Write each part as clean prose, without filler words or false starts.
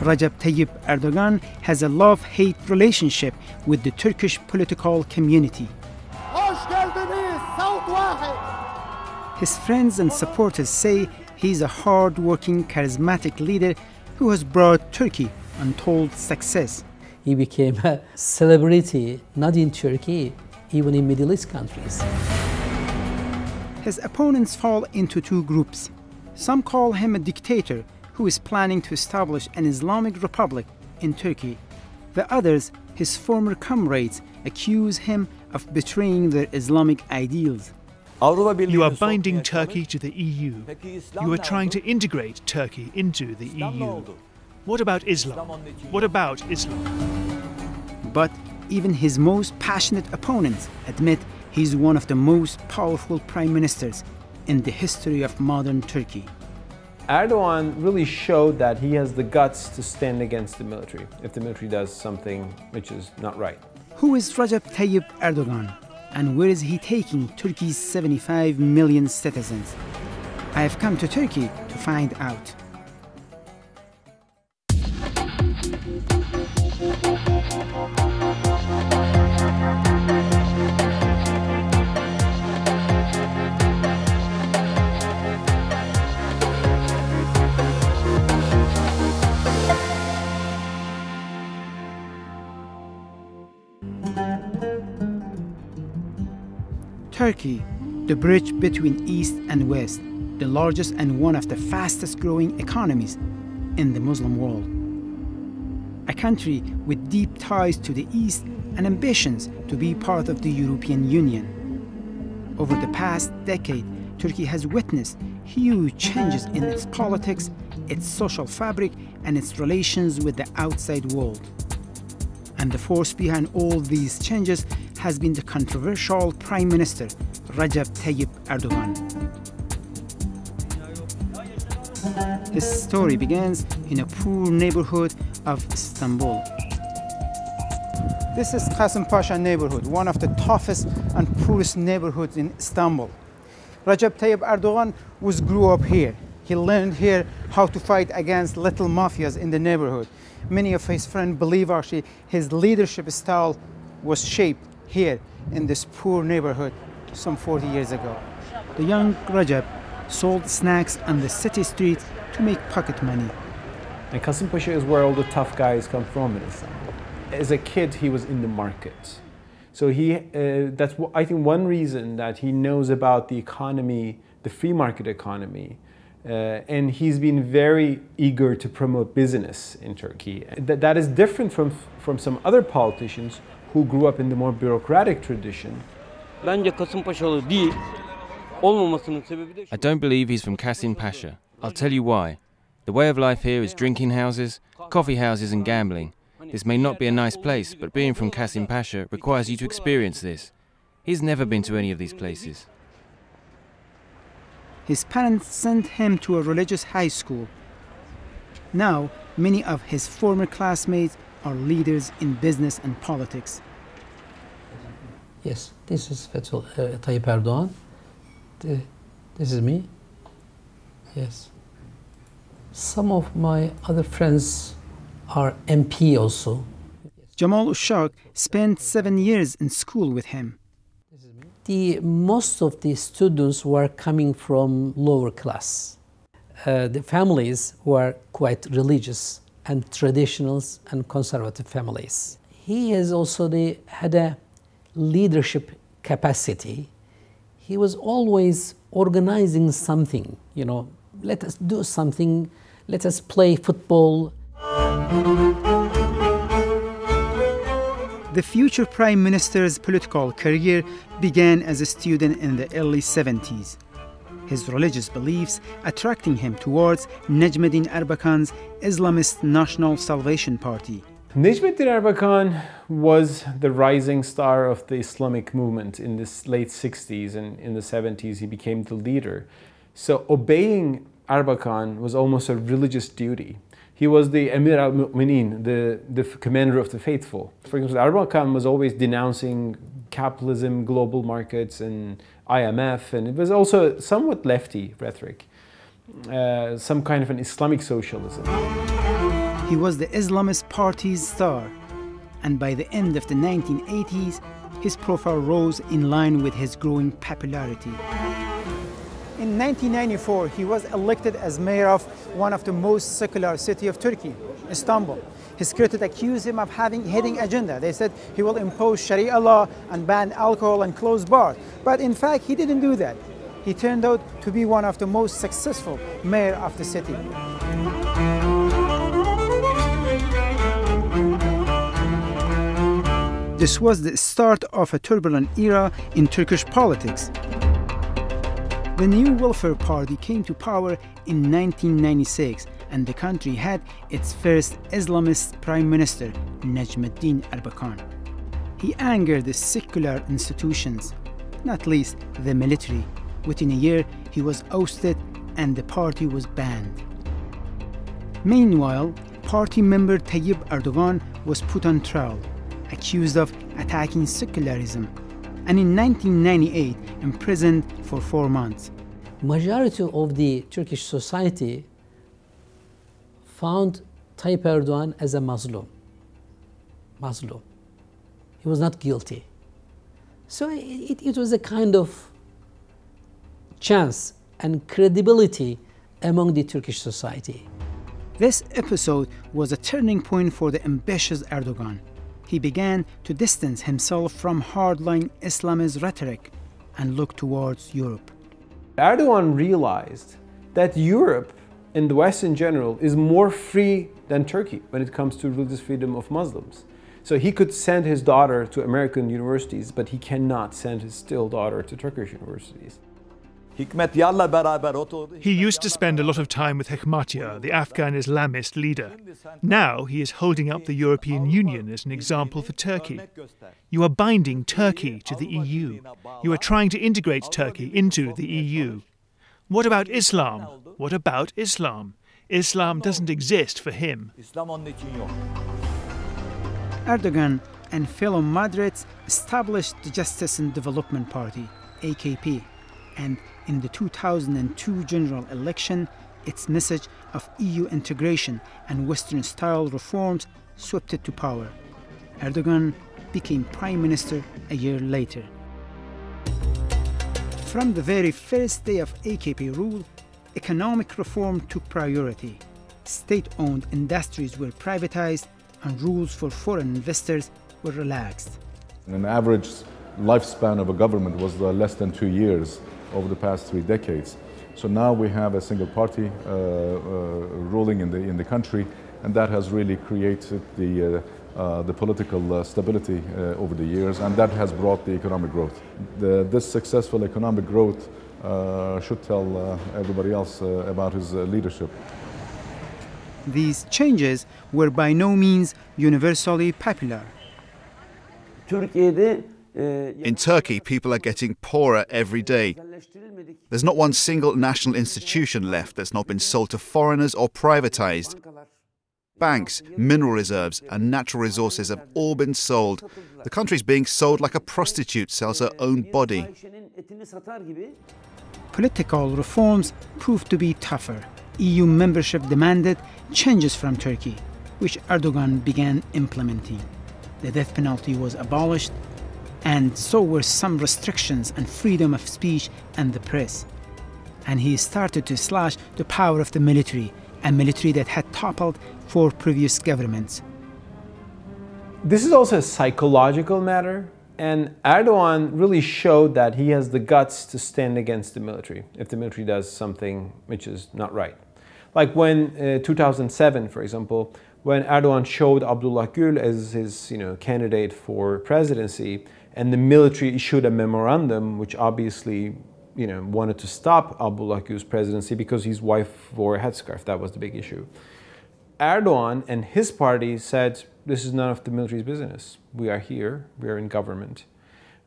Recep Tayyip Erdoğan has a love-hate relationship with the Turkish political community. His friends and supporters say he's a hard-working, charismatic leader who has brought Turkey untold success. He became a celebrity, not in Turkey, even in Middle East countries. His opponents fall into two groups. Some call him a dictator who is planning to establish an Islamic republic in Turkey. The others, his former comrades, accuse him of betraying their Islamic ideals. You are binding Turkey to the EU. You are trying to integrate Turkey into the EU. What about Islam? What about Islam? But even his most passionate opponents admit he's one of the most powerful prime ministers in the history of modern Turkey. Erdoğan really showed that he has the guts to stand against the military if the military does something which is not right. Who is Recep Tayyip Erdoğan, and where is he taking Turkey's 75 million citizens? I have come to Turkey to find out. Turkey, the bridge between East and West, the largest and one of the fastest growing economies in the Muslim world. A country with deep ties to the East and ambitions to be part of the European Union. Over the past decade, Turkey has witnessed huge changes in its politics, its social fabric, and its relations with the outside world. And the force behind all these changes has been the controversial Prime Minister Recep Tayyip Erdoğan. His story begins in a poor neighborhood of Istanbul. This is Qasim Pasha neighborhood, one of the toughest and poorest neighborhoods in Istanbul. Recep Tayyip Erdoğan grew up here. He learned here how to fight against little mafias in the neighborhood. Many of his friends believe actually his leadership style was shaped here in this poor neighborhood some 40 years ago. The young Recep sold snacks on the city streets to make pocket money. And Qasim Pasha is where all the tough guys come from in Istanbul. As a kid, he was in the market. So that's I think one reason that he knows about the economy, the free market economy, and he's been very eager to promote business in Turkey. That is different from some other politicians who grew up in the more bureaucratic tradition. I don't believe he's from Qasim Pasha. I'll tell you why. The way of life here is drinking houses, coffee houses and gambling. This may not be a nice place, but being from Qasim Pasha requires you to experience this. He's never been to any of these places. His parents sent him to a religious high school. Now, many of his former classmates are leaders in business and politics. Yes, this is Tayyip Erdoğan. This is me. Yes. Some of my other friends are MP also. Jamal Uşak spent 7 years in school with him. Most of the students were coming from lower class. The families were quite religious and traditional and conservative families. He has also had a leadership capacity. He was always organizing something, you know, let us do something, let us play football. The future Prime Minister's political career began as a student in the early 70s. His religious beliefs attracting him towards Necmettin Erbakan's Islamist National Salvation Party. Necmettin Erbakan was the rising star of the Islamic movement in the late 60s, and in the 70s he became the leader. So obeying Erbakan was almost a religious duty. He was the Emir al-Mu'minin, the commander of the faithful. For example, Erbakan was always denouncing capitalism, global markets, and IMF, and it was also somewhat lefty rhetoric, some kind of an Islamic socialism. He was the Islamist party's star, and by the end of the 1980s, his profile rose in line with his growing popularity. In 1994, he was elected as mayor of one of the most secular cities of Turkey, Istanbul. His critics accused him of having a hidden agenda. They said he will impose Sharia law and ban alcohol and close bars. But in fact, he didn't do that. He turned out to be one of the most successful mayor of the city. This was the start of a turbulent era in Turkish politics. The new Welfare Party came to power in 1996, and the country had its first Islamist Prime Minister, Necmettin Erbakan. He angered the secular institutions, not least the military. Within a year, he was ousted and the party was banned. Meanwhile, party member Tayyip Erdoğan was put on trial, accused of attacking secularism, and in 1998 imprisoned for 4 months. Majority of the Turkish society found Tayyip Erdoğan as a Muslim. He was not guilty. So it was a kind of chance and credibility among the Turkish society. This episode was a turning point for the ambitious Erdoğan. He began to distance himself from hardline Islamist rhetoric and look towards Europe. Erdoğan realized that Europe and the West in general is more free than Turkey when it comes to religious freedom of Muslims. So he could send his daughter to American universities, but he cannot send his still daughter to Turkish universities. He used to spend a lot of time with Hekmatyar, the Afghan Islamist leader. Now he is holding up the European Union as an example for Turkey. You are binding Turkey to the EU. You are trying to integrate Turkey into the EU. What about Islam? What about Islam? Islam doesn't exist for him. Erdoğan and fellow moderates established the Justice and Development Party, AKP, and in the 2002 general election, its message of EU integration and Western-style reforms swept it to power. Erdoğan became prime minister a year later. From the very first day of AKP rule, economic reform took priority. State-owned industries were privatized and rules for foreign investors were relaxed. An average lifespan of a government was less than 2 years over the past 3 decades. So now we have a single party ruling in the country, and that has really created the political stability over the years, and that has brought the economic growth. This successful economic growth should tell everybody else about his leadership. These changes were by no means universally popular. In Turkey, people are getting poorer every day. There's not one single national institution left that's not been sold to foreigners or privatized. Banks, mineral reserves and natural resources have all been sold. The country's being sold like a prostitute sells her own body. Political reforms proved to be tougher. EU membership demanded changes from Turkey, which Erdoğan began implementing. The death penalty was abolished, and so were some restrictions on freedom of speech and the press. And he started to slash the power of the military, a military that had toppled 4 previous governments. This is also a psychological matter, and Erdoğan really showed that he has the guts to stand against the military if the military does something which is not right. Like when 2007, for example, when Erdoğan showed Abdullah Gül as his candidate for presidency, and the military issued a memorandum which obviously wanted to stop Abdullah Gül's presidency because his wife wore a headscarf. That was the big issue. Erdoğan and his party said, this is none of the military's business. We are here, we are in government.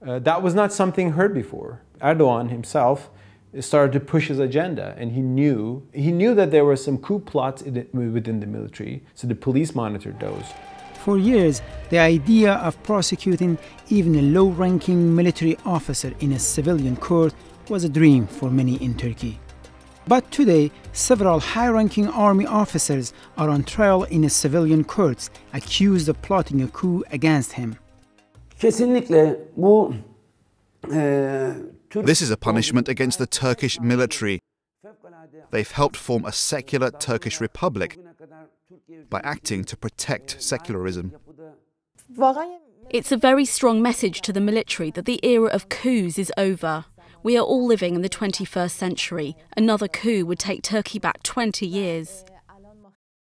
That was not something heard before. Erdoğan himself started to push his agenda, and he knew that there were some coup plots within the military, so the police monitored those. For years, the idea of prosecuting even a low-ranking military officer in a civilian court was a dream for many in Turkey. But today, several high-ranking army officers are on trial in civilian courts, accused of plotting a coup against him. Kesinlikle bu This is a punishment against the Turkish military. They've helped form a secular Turkish republic by acting to protect secularism. It's a very strong message to the military that the era of coups is over. We are all living in the 21st century. Another coup would take Turkey back 20 years.